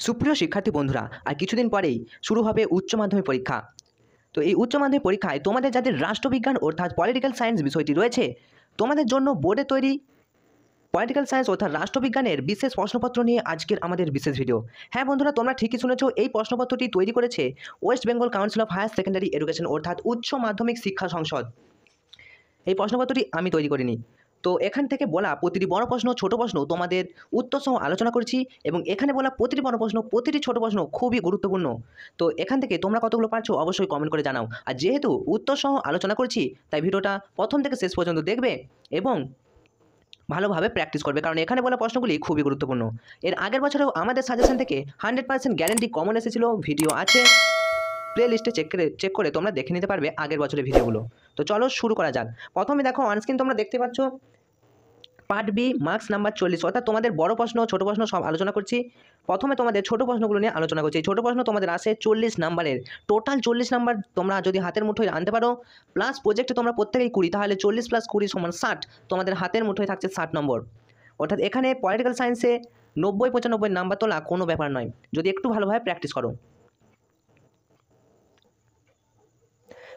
সুপ্রিয় শিক্ষার্থী বন্ধুরা, আর কিছুদিন পরেই শুরু হবে উচ্চ মাধ্যমিক পরীক্ষা। তো এই উচ্চ মাধ্যমিক পরীক্ষায় তোমাদের যাদের রাষ্ট্রবিজ্ঞান অর্থাৎ পলিটিক্যাল সায়েন্স বিষয়টি রয়েছে, তোমাদের জন্য বোর্ডে তৈরি পলিটিক্যাল সায়েন্স অর্থাৎ রাষ্ট্রবিজ্ঞানের বিশেষ প্রশ্নপত্র নিয়ে আজকের আমাদের বিশেষ ভিডিও। হ্যাঁ বন্ধুরা, তোমরা ঠিকই শুনেছো, এই প্রশ্নপত্রটি তৈরি করেছে West Bengal Council of Higher Secondary Education অর্থাৎ উচ্চ মাধ্যমিক শিক্ষা সংসদ। এই প্রশ্নপত্রটি আমি তৈরি করিনি। তো এখান থেকে বলা প্রতিটি বড় প্রশ্ন ছোট প্রশ্ন তোমাদের উত্তর সহ আলোচনা করছি, এবং এখানে বলা প্রতিটি বড় প্রশ্ন প্রতিটি ছোট প্রশ্ন খুবই গুরুত্বপূর্ণ। তো এখান থেকে তোমরা কতগুলো পারছো অবশ্যই কমেন্ট করে জানাও। আর যেহেতু উত্তর সহ আলোচনা করছি, তাই ভিডিওটা প্রথম থেকে শেষ পর্যন্ত দেখবে এবং ভালোভাবে প্র্যাকটিস করবে, কারণ এখানে বলা প্রশ্নগুলি খুবই গুরুত্বপূর্ণ। এর আগের বছরেও আমাদের সাজেশন থেকে 100% গ্যারেন্টি কমন এসেছিল, ভিডিও আছে প্লে লিস্টে চেক করে তোমরা দেখে নিতে পারবে আগের বছরের ভিডিওগুলো। তো চলো শুরু করা যাক। প্রথমে দেখো অনস্ক্রিন তোমরা দেখতে পাচ্ছ পার্ট বি মার্কস নাম্বার 40, অর্থাৎ তোমাদের বড় প্রশ্ন ছোট প্রশ্ন সব আলোচনা করছি। প্রথমে তোমাদের ছোট প্রশ্নগুলো নিয়ে আলোচনা করছি। এই ছোট প্রশ্ন তোমাদের আসে 40 নাম্বারের, টোটাল 40 নাম্বার তোমরা যদি হাতের মুঠোয় আনতে পারো, প্লাস প্রজেক্টে তোমরা প্রত্যেকেই 20, তাহলে 40 + 20 = 60, তোমাদের হাতের মুঠোয় থাকছে 60 নম্বর। অর্থাৎ এখানে পলিটিক্যাল সায়েন্সে 90-95 নাম্বার তোলা কোনো ব্যাপার নয়, যদি একটু ভালোভাবে প্র্যাকটিস করো।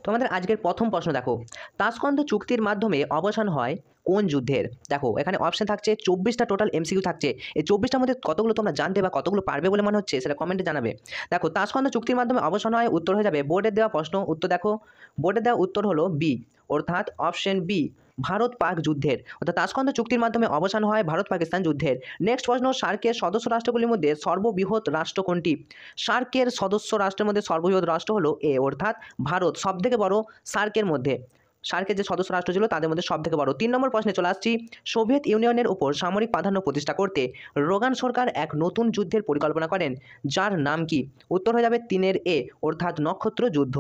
তোমাদের আজকের প্রথম প্রশ্ন দেখো, তাসকন্দ চুক্তির মাধ্যমে অবসান হয় কোন যুদ্ধের? দেখো এখানে অপশন থাকছে 24টা, টোটাল এমসিকিউ থাকছে। এই 24টার মধ্যে কতগুলো তোমরা জানতে বা কতগুলো পারবে বলে মনে হচ্ছে সেটা কমেন্টে জানাবে। দেখো তাসকন্দ চুক্তির মাধ্যমে অবসান হয়, উত্তর হয়ে যাবে বোর্ডের দেওয়া প্রশ্ন। উত্তর দেখো, বোর্ডের দেওয়া উত্তর হলো বি, অর্থাৎ অপশন বি, ভারত পাক যুদ্ধের। অর্থাৎ তাসকন্দ চুক্তির মাধ্যমে অবসান হয় ভারত পাকিস্তান যুদ্ধের। নেক্সট প্রশ্ন, সার্কের সদস্য রাষ্ট্রগুলির মধ্যে সর্ববৃহৎ রাষ্ট্র কোনটি? সার্কের সদস্য রাষ্ট্রের মধ্যে সর্ববৃহৎ রাষ্ট্র হলো এ, অর্থাৎ ভারত সবথেকে বড় সার্কের মধ্যে। সার্কের যে সদস্য রাষ্ট্র ছিল তাদের মধ্যে সবথেকে বড়। 3 নম্বর প্রশ্নে চলে আসছি, সোভিয়েত ইউনিয়নের উপর সামরিক প্রাধান্য প্রতিষ্ঠা করতে রোগান সরকার এক নতুন যুদ্ধের পরিকল্পনা করেন, যার নাম কি? উত্তর হয়ে যাবে 3 এ, অর্থাৎ নক্ষত্র যুদ্ধ।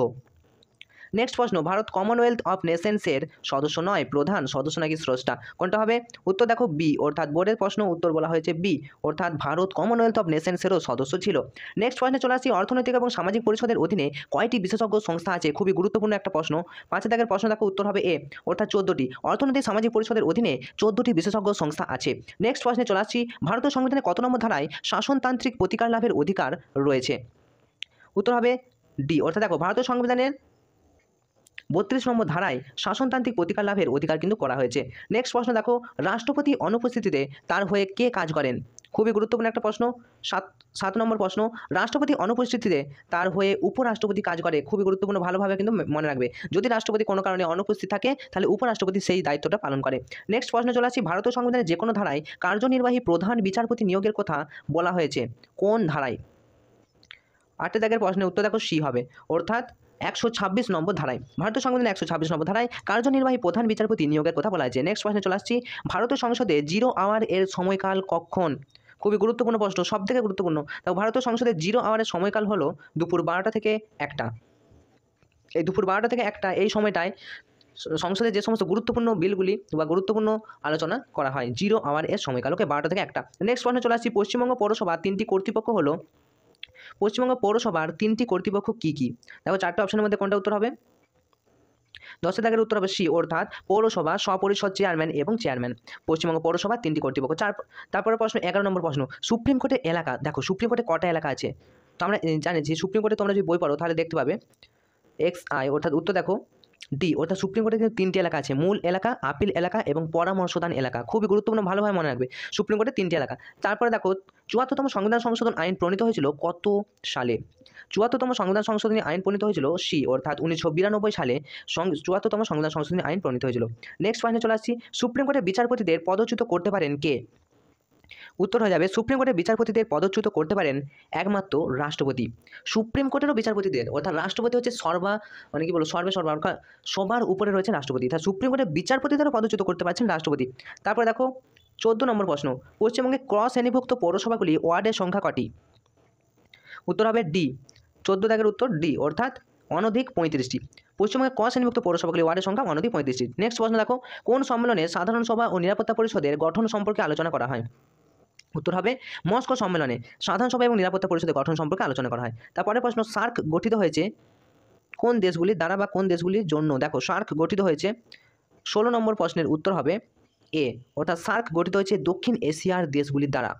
নেক্সট প্রশ্ন, ভারত কমনওয়েলথ অফ নেশনসের সদস্য নয়, প্রধান সদস্য নাকি স্রষ্টা? কোনটা হবে? উত্তর দেখো বি, অর্থাৎ বোর্ডের প্রশ্ন উত্তর বলা হয়েছে বি, অর্থাৎ ভারত কমনওয়েলথ অফ নেশনসেরও সদস্য ছিল। নেক্সট প্রশ্নে চলে আসি, অর্থনৈতিক এবং সামাজিক পরিষদের অধীনে কয়টি বিশেষজ্ঞ সংস্থা আছে? খুবই গুরুত্বপূর্ণ একটা প্রশ্ন। 5 দাগের প্রশ্ন দেখো, উত্তর হবে এ, অর্থাৎ 14টি। অর্থনৈতিক সামাজিক পরিষদের অধীনে 14টি বিশেষজ্ঞ সংস্থা আছে। নেক্সট প্রশ্নে চলে আসছি, ভারতীয় সংবিধানে কত নম্বর ধারায় শাসনতান্ত্রিক প্রতিকার লাভের অধিকার রয়েছে? উত্তর হবে ডি, অর্থাৎ দেখো ভারতীয় সংবিধানের 32 নম্বর ধারায় শাসনতান্ত্রিক প্রতিকার লাভের অধিকার কিন্তু করা হয়েছে। নেক্সট প্রশ্ন দেখো, রাষ্ট্রপতি অনুপস্থিতিতে তার হয়ে কে কাজ করেন? খুবই গুরুত্বপূর্ণ একটা প্রশ্ন। 7 নম্বর প্রশ্ন, রাষ্ট্রপতি অনুপস্থিতিতে তার হয়ে উপরাষ্ট্রপতি কাজ করে। খুবই গুরুত্বপূর্ণ, ভালোভাবে কিন্তু মনে রাখবে। যদি রাষ্ট্রপতি কোনো কারণে অনুপস্থিত থাকে তাহলে উপরাষ্ট্রপতি সেই দায়িত্বটা পালন করে। নেক্সট প্রশ্ন চলে আসি, ভারতীয় সংবিধানের যে কোনো ধারায় কার্যনির্বাহী প্রধান বিচারপতি নিয়োগের কথা বলা হয়েছে, কোন ধারায়? 8 দাগের প্রশ্নের উত্তর দেখো সি হবে, অর্থাৎ 126 নম্বর ধারায়। ভারতীয় সংবিধানের 126 নম্বর ধারায় কার্যনির্বাহী প্রধান বিচারপতি নিয়োগের কথা বলা হয়েছে। নেক্সট প্রশ্নে চলে আসছি, ভারতীয় সংসদে 0 আওয়ার এর সময়কাল কখন? খুবই গুরুত্বপূর্ণ প্রশ্ন, সব থেকে গুরুত্বপূর্ণ। তাও ভারতীয় সংসদের 0 আওয়ারের সময়কাল হলো দুপুর 12টা থেকে 1টা। এই দুপুর 12টা থেকে 1টা এই সময়টায় সংসদে যে সমস্ত গুরুত্বপূর্ণ বিলগুলি বা গুরুত্বপূর্ণ আলোচনা করা হয়। 0 আওয়ার এর সময়কাল, ওকে, 12টা থেকে 1টা। নেক্সট প্রশ্নে চলে আসছি, পশ্চিমবঙ্গ পৌরসভা 3টি কর্তৃপক্ষ হলো, পশ্চিমবঙ্গ পৌরসভার 3টি কর্তৃপক্ষ কি কি? দেখো 4টে অপশনের মধ্যে কোনটা উত্তর হবে? 10 দাগের উত্তর হবে সি, অর্থাৎ পৌরসভা, স্বপরিষদ চেয়ারম্যান এবং চেয়ারম্যান। পশ্চিমবঙ্গ পৌরসভার 3টি কর্তৃপক্ষ। তারপরে প্রশ্ন 11 নম্বর প্রশ্ন, সুপ্রিম কোর্টের এলাকা। দেখো সুপ্রিম কোর্টে কটা এলাকা আছে? তো আমরা জানি যে সুপ্রিম কোর্টে তোমরা যদি বই পড়ো তাহলে দেখতে পাবে XI, অর্থাৎ উত্তর দেখো ডি, অর্থাৎ সুপ্রিম কোর্টে কিন্তু 3টি এলাকা আছে, মূল এলাকা, আপিল এলাকা এবং পরামর্শদান এলাকা। খুবই গুরুত্বপূর্ণ, ভালোভাবে মনে রাখবে, সুপ্রিম কোর্টে 3টি এলাকা। তারপরে দেখো 74তম সংবিধান সংশোধন আইন প্রণীত হয়েছিল কত সালে? 74তম সংবিধান সংশোধনী আইন প্রণীত হয়েছিল সি, অর্থাৎ 1992 সালে 74তম সংবিধান সংশোধনী আইন প্রণীত হয়েছিল। নেক্সট পয়েন্টে চলে আসছি, সুপ্রিম কোর্টের বিচারপতিদের পদচ্যুত করতে পারেন কে? উত্তর হয়ে যাবে, সুপ্রিম কোর্টের বিচারপতিদের পদচ্যুত করতে পারেন একমাত্র রাষ্ট্রপতি। সুপ্রিম কোর্টেরও বিচারপতিদের, অর্থাৎ রাষ্ট্রপতি হচ্ছে সবার উপরে রয়েছে রাষ্ট্রপতি, তাই সুপ্রিম কোর্টের বিচারপতিদেরও পদচ্যুত করতে পারছেন রাষ্ট্রপতি। তারপরে দেখো 14 নম্বর প্রশ্ন, পশ্চিমবঙ্গে ক্রস শ্রেণীভুক্ত পৌরসভাগুলি ওয়ার্ডের সংখ্যা কটি? উত্তর হবে ডি, 14 দাগের উত্তর ডি, অর্থাৎ অনধিক 35টি। পশ্চিমবঙ্গে ক্রস শ্রেণীভুক্ত পৌরসভাগুলি ওয়ার্ডের সংখ্যা অনধিক 35টি। নেক্সট প্রশ্ন দেখো, কোন সম্মেলনে সাধারণ সভা ও নিরাপত্তা পরিষদের গঠন সম্পর্কে আলোচনা করা হয়? উত্তর হবে মস্কো সম্মেলনে সাধারণ সভা এবং নিরাপত্তা পরিষদের গঠন সম্পর্কে আলোচনা করা হয়। তারপরে প্রশ্ন, সার্ক গঠিত হয়েছে কোন দেশগুলির দ্বারা বা কোন দেশগুলির জন্য? দেখো সার্ক গঠিত হয়েছে, 16 নম্বর প্রশ্নের উত্তর হবে এ, অর্থাৎ সার্ক গঠিত হয়েছে দক্ষিণ এশিয়ার দেশগুলির দ্বারা।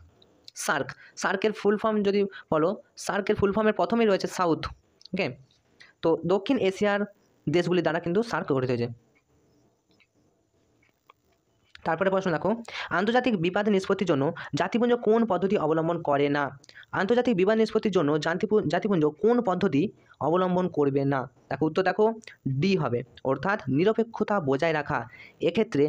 সার্ক, সার্কের ফুল ফর্ম যদি বলো, সার্কের ফুল ফর্মের প্রথমেই রয়েছে সাউথ। ওকে, তো দক্ষিণ এশিয়ার দেশগুলি দ্বারা কিন্তু সার্ক গঠিত হয়েছে। তারপরে প্রশ্ন দেখো, আন্তর্জাতিক বিবাদ নিষ্পত্তির জন্য জাতিপুঞ্জ কোন পদ্ধতি অবলম্বন করে না? আন্তর্জাতিক বিবাদ নিষ্পত্তির জন্য জাতিপুঞ্জ কোন পদ্ধতি অবলম্বন করবে না? দেখো উত্তর দেখো ডি হবে, অর্থাৎ নিরপেক্ষতা বজায় রাখা। এক্ষেত্রে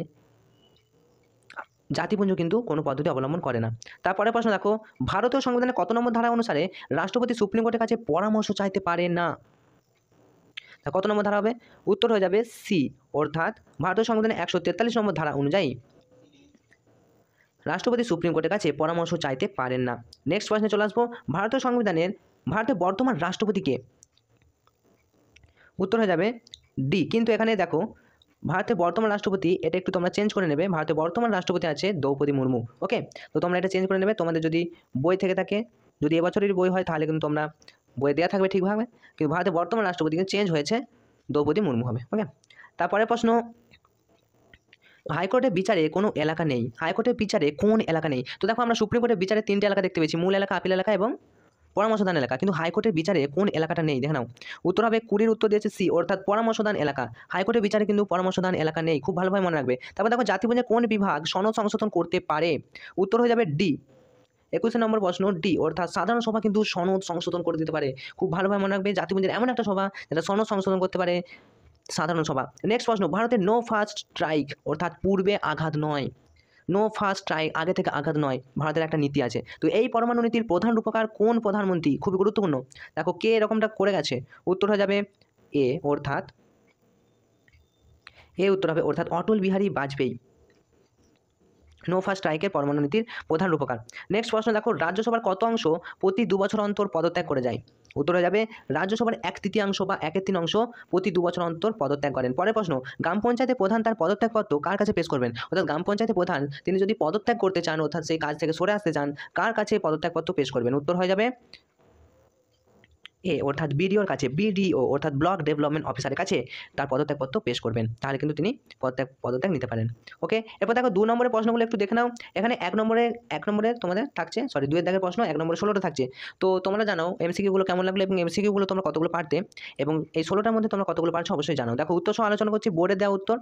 জাতিপুঞ্জ কিন্তু কোনো পদ্ধতি অবলম্বন করে না। তারপরে প্রশ্ন দেখো, ভারতীয় সংবিধানের কত নম্বর ধারা অনুসারে রাষ্ট্রপতি সুপ্রিম কোর্টের কাছে পরামর্শ চাইতে পারে না? কত নম্বর ধারা হবে? উত্তর হয়ে যাবে সি, অর্থাৎ ভারতীয় সংবিধানের 143 নম্বর ধারা অনুযায়ী রাষ্ট্রপতি সুপ্রিম কোর্টের কাছে পরামর্শ চাইতে পারেন না। নেক্সট প্রশ্নে চলে আসবো, ভারতীয় সংবিধানের ভারতের বর্তমান রাষ্ট্রপতিকে? উত্তর হয়ে যাবে ডি, কিন্তু এখানে দেখো ভারতের বর্তমান রাষ্ট্রপতি, এটা একটু তোমরা চেঞ্জ করে নেবে। ভারতের বর্তমান রাষ্ট্রপতি আছে দ্রৌপদী মুর্মু। ওকে, তো তোমরা এটা চেঞ্জ করে নেবে, তোমাদের যদি বই থেকে থাকে, যদি এবছরের বই হয় তাহলে কিন্তু তোমরা বইয়ে দেওয়া থাকবে ঠিকভাবে, কিন্তু ভারতের বর্তমান রাষ্ট্রপতি কিন্তু চেঞ্জ হয়েছে, দ্রৌপদী মুর্মু হবে। ওকে, তারপরে প্রশ্ন, হাইকোর্টের বিচারে কোনো এলাকা নেই, হাইকোর্টের বিচারে কোন এলাকা নেই? তো দেখো আমরা সুপ্রিম কোর্টের বিচারে 3টে এলাকা দেখতে পেয়েছি, মূল এলাকা, আপিল এলাকা এবং পরামর্শদান এলাকা, কিন্তু হাইকোর্টের বিচারে কোন এলাকাটা নেই? দেখে নাও, উত্তর হবে কুড়ির উত্তর দিয়েছে সি, অর্থাৎ পরামর্শদান এলাকা। হাইকোর্টের বিচারে কিন্তু পরামর্শদান এলাকা নেই, খুব ভালোভাবে মনে রাখবে। তারপর দেখো জাতিপুঞ্জে কোন বিভাগ সনদ সংশোধন করতে পারে? উত্তর হয়ে যাবে ডি, 21 নম্বর প্রশ্ন ডি, অর্থাৎ সাধারণ সভা কিন্তু সনদ সংশোধন করে দিতে পারে। খুব ভালোভাবে মনে রাখবে, জাতিপুঞ্জের এমন একটা সভা যেটা সনদ সংশোধন করতে পারে, সাধারণ সভা। নেক্সট প্রশ্ন, ভারতের নো ফার্স্ট স্ট্রাইক, অর্থাৎ পূর্বে আঘাত নয়, নো ফার্স্ট স্ট্রাইক, আগে থেকে আঘাত নয়, ভারতের একটা নীতি আছে। তো এই পরমাণু নীতির প্রধান রূপকার কোন প্রধানমন্ত্রী? খুবই গুরুত্বপূর্ণ, দেখো কে এরকমটা করে গেছে? উত্তর হয়ে যাবে এ, অর্থাৎ উত্তর হবে, অর্থাৎ অটল বিহারী বাজপেয়ী নো ফার্স্ট স্ট্রাইকের পরমাণু নীতির প্রধান রূপকার। নেক্সট প্রশ্ন দেখো, রাজ্যসভার কত অংশ প্রতি 2 বছর অন্তর পদত্যাগ করে যায়? উত্তর হয়ে যাবে রাজ্যসভার 1/3 বা 1/3 অংশ প্রতি 2 বছর অন্তর পদত্যাগ করেন। পরের প্রশ্ন, গ্রাম পঞ্চায়েতের প্রধান তার পদত্যাগপত্র কার কাছে পেশ করবেন? অর্থাৎ গ্রাম পঞ্চায়েতের প্রধান তিনি যদি পদত্যাগ করতে চান, অর্থাৎ সেই কাজ থেকে সরে আসতে চান, কার কাছে পদত্যাগপত্র পেশ করবেন? উত্তর হয়ে যাবে এ, অর্থাৎ বিডিওর কাছে, বিডিও অর্থাৎ ব্লক ডেভেলপমেন্ট অফিসারের কাছে তার পদত্যাগপত্র পেশ করবেন, তাহলে কিন্তু তিনি পদত্যাগ নিতে পারেন। ওকে, এরপর দেখো 2 নম্বরের প্রশ্নগুলো একটু দেখে নাও। এখানে 1 নম্বরে তোমাদের থাকছে, সরি 2 এর দাগের প্রশ্ন 1 নম্বরে 16টা থাকছে। তো তোমরা জানাও এমসিকিউগুলো কেমন লাগলো এবং এমসিকিউগুলো তোমরা কতগুলো পারতে, এবং এই 16টার মধ্যে তোমরা কতগুলো পারছো অবশ্যই জানাও। দেখো উত্তর সহ আলোচনা করছি, বোর্ডে দেওয়া উত্তর,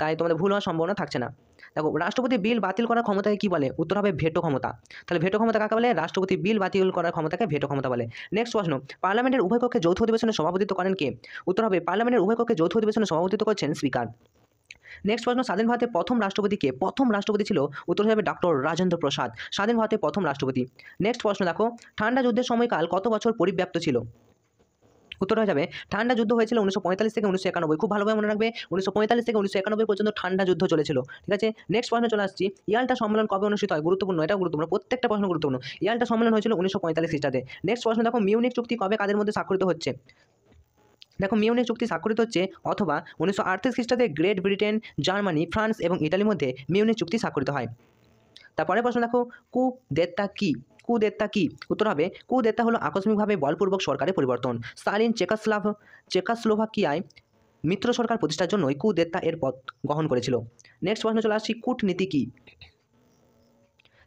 তাই তোমাদের ভুল হওয়ার সম্ভাবনা থাকছে না। দেখো রাষ্ট্রপতি বিল বাতিল করার ক্ষমতাকে কি বলে? উত্তর হবে ভেটো ক্ষমতা। তাহলে ভেটো ক্ষমতা কাকে বলে? রাষ্ট্রপতি বিল বাতিল করার ক্ষমতাকে ভেটো ক্ষমতা বলে। নেক্সট প্রশ্ন, পার্লামেন্টের উভয় কক্ষে যৌথ অধিবেশনে সভাপতিত্ব করেন কে? উত্তর হবে পার্লামেন্টের উভয় কক্ষে যৌথ অধিবেশনে সভাপতিত্ব করছেন স্পিকার। নেক্সট প্রশ্ন, স্বাধীন ভারতের প্রথম রাষ্ট্রপতি কে? প্রথম রাষ্ট্রপতি ছিল, উত্তর হবে ডক্টর রাজেন্দ্র প্রসাদ, স্বাধীন ভারতের প্রথম রাষ্ট্রপতি। নেক্সট প্রশ্ন দেখো, ঠান্ডা যুদ্ধের সময়কাল কত বছর পরিব্যাপ্ত ছিল? উত্তর হয়ে যাবে ঠান্ডা যুদ্ধ হয়েছিল 1945 থেকে 1991। খুব ভালোভাবে মনে রাখবে, 1945 থেকে 1991 পর্যন্ত ঠান্ডা যুদ্ধ চলেছিল। ঠিক আছে, নেক্সট প্রশ্নে চলে আসছি, ইয়াল্টা সম্মেলন কবে অনুষ্ঠিত হয়? গুরুত্বপূর্ণ, এটা গুরুত্বপূর্ণ, প্রত্যেকটা প্রশ্ন গুরুত্বপূর্ণ। ইয়াল্টা সম্মেলন হয়েছিল 1945 খ্রিস্টাব্দে। নেক্সট প্রশ্ন দেখো, মিউনিক চুক্তি কবে কাদের মধ্যে স্বাক্ষরিত হচ্ছে? দেখো মিউনিক চুক্তি স্বাক্ষরিত হচ্ছে অথবা 1938 খ্রিস্টাব্দে গ্রেট ব্রিটেন, জার্মানি, ফ্রান্স এবং ইটালির মধ্যে মিউনিক চুক্তি স্বাক্ষরিত হয়। তারপরে প্রশ্ন দেখো, কুদেত্তা কি? কুদেত্তা কি? উত্তর হবে কুদেত্তা হলো আকস্মিকভাবে বলপূর্বক সরকারের পরিবর্তন। স্টালিন চেকোস্লোভাকিয়ায় মিত্র সরকার প্রতিষ্ঠার জন্যই কুদেত্তা এর পথ গ্রহণ করেছিল। নেক্সট প্রশ্ন চলে আসছি, কূটনীতি কি?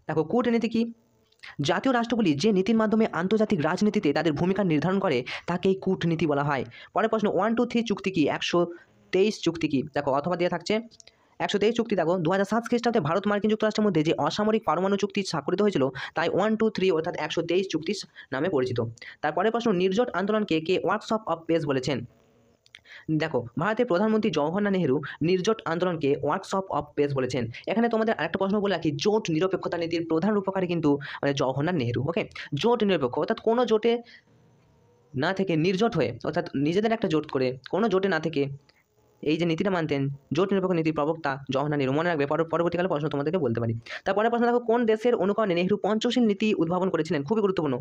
দেখো কূটনীতি কি? জাতীয় রাষ্ট্রগুলি যে নীতির মাধ্যমে আন্তর্জাতিক রাজনীতিতে তাদের ভূমিকা নির্ধারণ করে তাকেই কূটনীতি বলা হয়। পরের প্রশ্ন, 1, 2, 3 চুক্তি কি? 123 চুক্তি কি? দেখো অথবা দিয়ে থাকছে 123 চুক্তি। দেখো 2007 খ্রিস্টাব্দে ভারত মার্কিন যুক্তরাষ্ট্রের মধ্যে যে অসামরিক পারমাণু চুক্তি স্বাক্ষরিত হয়েছিল তাই 1, 2, 3 অর্থাৎ 123 চুক্তি নামে পরিচিত। তারপরে প্রশ্ন, নির্জোট আন্দোলনকে কে ওয়ার্কশপ অফ পেস বলেছেন? দেখো ভারতের প্রধানমন্ত্রী জওহরলাল নেহেরু নির্জোট আন্দোলনকে ওয়ার্কশপ অফ পেস বলেছেন। এখানে তোমাদের আরেকটা প্রশ্ন বলে রাখি, জোট নিরপেক্ষতা নীতির প্রধান রূপকারী কিন্তু জওহরলাল নেহেরু। ওকে, জোট নিরপেক্ষ অর্থাৎ কোনো জোটে না থেকে নির্জোট হয়ে, অর্থাৎ নিজেদের একটা জোট করে কোনো জোটে না থেকে এই যে নীতিটা মানতেন, জোট নিরপেক্ষ নীতির প্রবক্তা জওহরলাল নেহেরু। মনে রাখবে, পরবর্তীকালে প্রশ্ন তোমাদেরকে বলতে পারি। তারপরে প্রশ্ন দেখো, কোন দেশের অনুকরণে নেহেরু পঞ্চশীল নীতি উদ্ভাবন করেছিলেন? খুবই গুরুত্বপূর্ণ,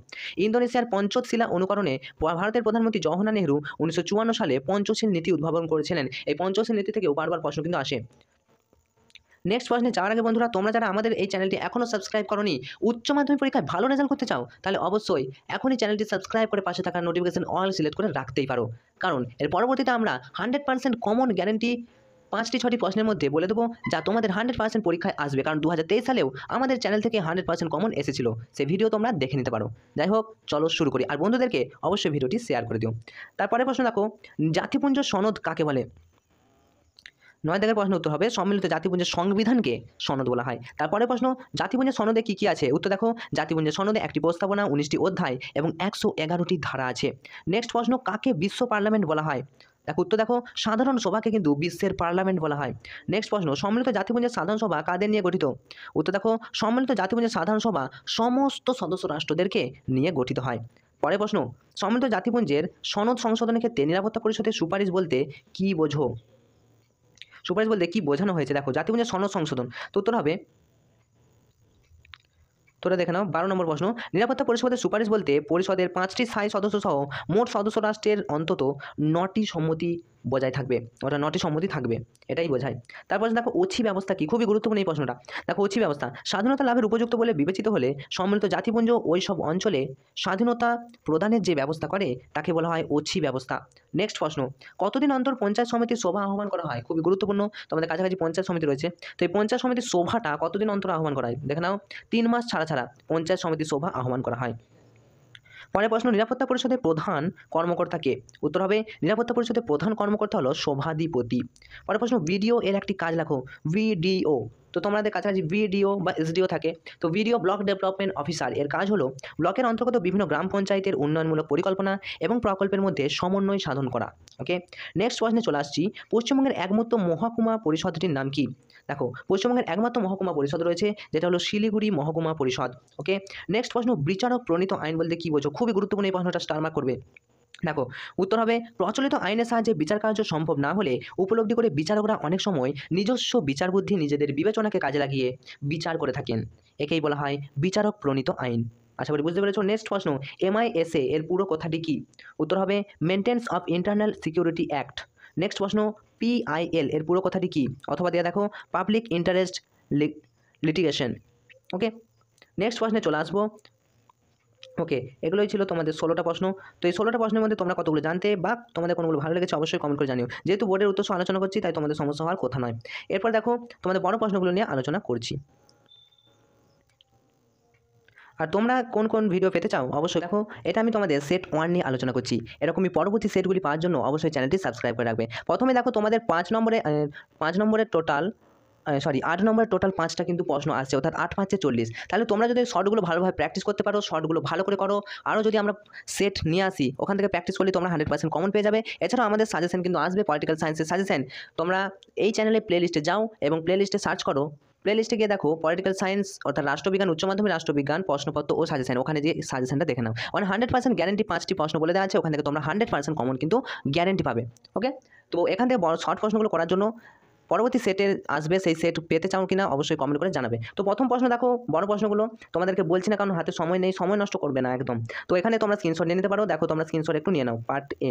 ইন্দোনেশিয়ার পঞ্চশিলা অনুকরণে ভারতের প্রধানমন্ত্রী জওহরলাল নেহেরু 1954 সালে পঞ্চশীল নীতি উদ্ভাবন করেছিলেন। এই পঞ্চশীল নীতি থেকেও বারবার প্রশ্ন কিন্তু আসে। নেক্সট প্রশ্নে যাওয়ার আগে বন্ধুরা, তোমরা যারা আমাদের এই চ্যানেলটি এখনও সাবস্ক্রাইব করোনি, উচ্চ মাধ্যমিক পরীক্ষায় ভালো রেজাল্ট করতে চাও, তাহলে অবশ্যই এখনই চ্যানেলটি সাবস্ক্রাইব করে পাশে থাকা নোটিফিকেশন অল সিলেক্ট করে রাখতেই পারো, কারণ এর পরবর্তীতে আমরা 100% কমন গ্যারেন্টি 5টি 6টি প্রশ্নের মধ্যে বলে দেবো যা তোমাদের 100% পরীক্ষায় আসবে, কারণ 2023 সালেও আমাদের চ্যানেল থেকে 100% কমন এসেছিল। সেই ভিডিও তোমরা দেখে নিতে পারো। যাই হোক, চলো শুরু করি। আর বন্ধুদেরকে অবশ্যই ভিডিওটি শেয়ার করে দিও। তারপরে প্রশ্ন দেখো, জাতিপুঞ্জ সনদ কাকে বলে? 9 দাগের প্রশ্ন উত্তর হবে সম্মিলিত জাতিপুঞ্জের সংবিধানকে সনদ বলা হয়। তারপরে প্রশ্ন, জাতিপুঞ্জের সনদে কি কি আছে? উত্তর দেখো, জাতিপুঞ্জের সনদে একটি প্রস্তাবনা, 19টি অধ্যায় এবং 111টি ধারা আছে। নেক্সট প্রশ্ন, কাকে বিশ্ব পার্লামেন্ট বলা হয়? দেখো উত্তর দেখো, সাধারণ সভাকে কিন্তু বিশ্বের পার্লামেন্ট বলা হয়। নেক্সট প্রশ্ন, সম্মিলিত জাতিপুঞ্জের সাধারণ সভা কাদের নিয়ে গঠিত? উত্তর দেখো, সম্মিলিত জাতিপুঞ্জের সাধারণ সভা সমস্ত সদস্য রাষ্ট্রদেরকে নিয়ে গঠিত হয়। পরের প্রশ্ন, সম্মিলিত জাতিপুঞ্জের সনদ সংশোধনের ক্ষেত্রে নিরাপত্তা পরিষদের সুপারিশ বলতে কি বোঝো? সুপারিশ বলতে কি বোঝানো হয়েছে? দেখো, জাতিপুঞ্জের সনদ সংশোধন, তো উত্তর হবে, তোরা দেখে নাও 12 নম্বর প্রশ্ন, নিরাপত্তা পরিষদের সুপারিশ বলতে পরিষদের 5টি স্থায়ী সদস্য সহ মোট সদস্য রাষ্ট্রের অন্তত 9টি সম্মতি বজায় থাকবে, অর্থাৎ 9টি সম্মতি থাকবে, এটাই বোঝায়। তারপর দেখো, ওছি ব্যবস্থা কি? খুবই গুরুত্বপূর্ণ এই প্রশ্নটা। দেখো, ওছি ব্যবস্থা স্বাধীনতা লাভের উপযুক্ত বলে বিবেচিত হলে সম্মিলিত জাতিপুঞ্জ ওই সব অঞ্চলে স্বাধীনতা প্রদানের যে ব্যবস্থা করে তাকে বলা হয় ওছি ব্যবস্থা। নেক্সট প্রশ্ন, কতদিন অন্তর পঞ্চায়েত সমিতির সভা আহ্বান করা হয়? খুবই গুরুত্বপূর্ণ, তোমাদের কাছাকাছি পঞ্চায়েত সমিতি রয়েছে, তো এই পঞ্চায়েত সমিতির সভাটা কতদিন অন্তর আহ্বান করা হয়? দেখে নাও, 3 মাস ছাড়া ছাড়া পঞ্চায়েত সমিতির সভা আহ্বান করা হয়। পরের প্রশ্ন, নিরাপত্তা পরিষদের প্রধান কর্মকর্তা কে? উত্তর হবে, নিরাপত্তা পরিষদের প্রধান কর্মকর্তা হলো সভাধিপতি। পরের প্রশ্ন, ভিডিও এর একটি কাজ লেখো। ভিডিও, তো তোমাদের কাছাকাছি ভিডিও বা এসডিও থাকে, তো ভিডিও ব্লক ডেভেলপমেন্ট অফিসার, এর কাজ হলো ব্লকের অন্তর্গত বিভিন্ন গ্রাম পঞ্চায়েতের উন্নয়নমূলক পরিকল্পনা এবং প্রকল্পের মধ্যে সমন্বয় সাধন করা। ওকে, নেক্সট প্রশ্নে চলে আসছি, পশ্চিমবঙ্গের একমাত্র মহকুমা পরিষদটির নাম কি? দেখো, পশ্চিমবঙ্গের একমাত্র মহকুমা পরিষদ রয়েছে, যেটা হলো শিলিগুড়ি মহকুমা পরিষদ। ওকে, নেক্সট প্রশ্ন, বিচারক প্রণীত আইন বলতে কি বোঝো? খুবই গুরুত্বপূর্ণ এই প্রশ্নটা, স্টার মার্ক করবে। দেখো, উত্তর হবে, প্রচলিত আইনের সাহায্যে বিচার কার্য সম্ভব না হলে উপলব্ধি করে বিচারকরা অনেক সময় নিজস্ব বিচার বুদ্ধি, নিজেদের বিবেচনাকে কাজে লাগিয়ে বিচার করে থাকেন, একেই বলা হয় বিচারক প্রণীত আইন। আশা করি বুঝতে পেরেছো। নেক্সট প্রশ্ন, MISA এর পুরো কথাটি কি? উত্তর হবে, maintenance of internal security act. Next প্রশ্ন, PIL এর পুরো কথাটি কি? অথবা দিয়ে দেখো, public interest litigation. Okay, next প্রশ্নে চলে আসবো। ওকে, এগুলোই ছিল তোমাদের 16টা প্রশ্ন। তো এই 16টা প্রশ্নের মধ্যে তোমরা কতগুলো জানতে বা তোমাদের কোনগুলো ভালো লেগেছে অবশ্যই কমেন্ট করে জানিও। যেহেতু বোর্ডের উদ্দেশ্য আলোচনা করছি, তাই তোমাদের সমস্যা হওয়ার কথা নয়। এরপর দেখো, তোমাদের বড় প্রশ্নগুলো নিয়ে আলোচনা করছি। আর তোমরা কোন কোন ভিডিও পেতে চাও অবশ্যই দেখো, এটা আমি তোমাদের সেট 1 নিয়ে আলোচনা করছি। এরকমই পরবর্তী সেটগুলি পাওয়ার জন্য অবশ্যই চ্যানেলটি সাবস্ক্রাইব করে রাখবে। প্রথমে দেখো, তোমাদের 5 নম্বরের টোটাল 8 নম্বরের টোটাল 5টা কিন্তু প্রশ্ন আসছে, অর্থাৎ 8 5 40। তাহলে তোমরা যদি শর্টগুলো ভালোভাবে প্র্যাকটিস করতে পারো, শর্টগুলো ভালো করে করো, আরও যদি আমরা সেট নিয়ে আসি, ওখান থেকে প্র্যাকটিস করলে তোমরা 100% কমন পেয়ে যাবে। এছাড়াও আমাদের সাজেশন কিন্তু আসবে, পলিটিক্যাল সায়েন্সের সাজেশন। তোমরা এই চ্যানেলে প্লেলিস্টে যাও এবং প্লেলিস্টে সার্চ করো, প্লেলিস্টে গিয়ে দেখো পলিটিক্যাল সায়েন্স অর্থাৎ রাষ্ট্রবিজ্ঞান, উচ্চ মাধ্যমিক রাষ্ট্রবিজ্ঞান প্রশ্নপত্র ও সাজেশন, ওখানে যে সাজেশনটা দেখে নাও। মানে 100% গ্যারেন্টি 5টি প্রশ্ন বলে দেওয়া আছে, ওখান থেকে তোমরা 100% কমন কিন্তু গ্যারেন্টি পাবে। ওকে, তো এখান থেকে বড় শর্ট প্রশ্নগুলো করার জন্য পরবর্তী সেটে আসবে, সেই সেট পেতে চাও কিনা অবশ্যই কমেন্ট করে জানাবে। তো প্রথম প্রশ্ন দেখো, বড় প্রশ্নগুলো তোমাদেরকে বলছি না, কারণ হাতে সময় নেই, সময় নষ্ট করবে না একদম। তো এখানে তোমরা স্ক্রিনশট নিয়ে নিতে পারো। দেখো, তোমরা স্ক্রিনশট একটু নিয়ে নাও, পার্ট এ।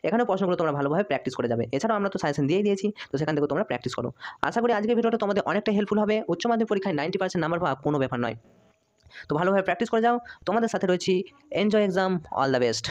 এখানে প্রশ্নগুলো তোমরা ভালোভাবে প্র্যাকটিস করে যাবে। এছাড়াও আমরা তো সাজেশন দিয়ে দিয়েছি, তো সেখান থেকে তোমরা প্র্যাকটিস করো। আশা করি আজকের ভিডিওটা তোমাদের অনেকটা হেল্পফুল হবে। উচ্চ মাধ্যমিক পরীক্ষায় 90% নাম্বার পাওয়া কোনো ব্যাপার নয়। তো ভালোভাবে প্র্যাকটিস করে যাও। তোমাদের সাথে রয়েছি। Enjoy exam, all the best.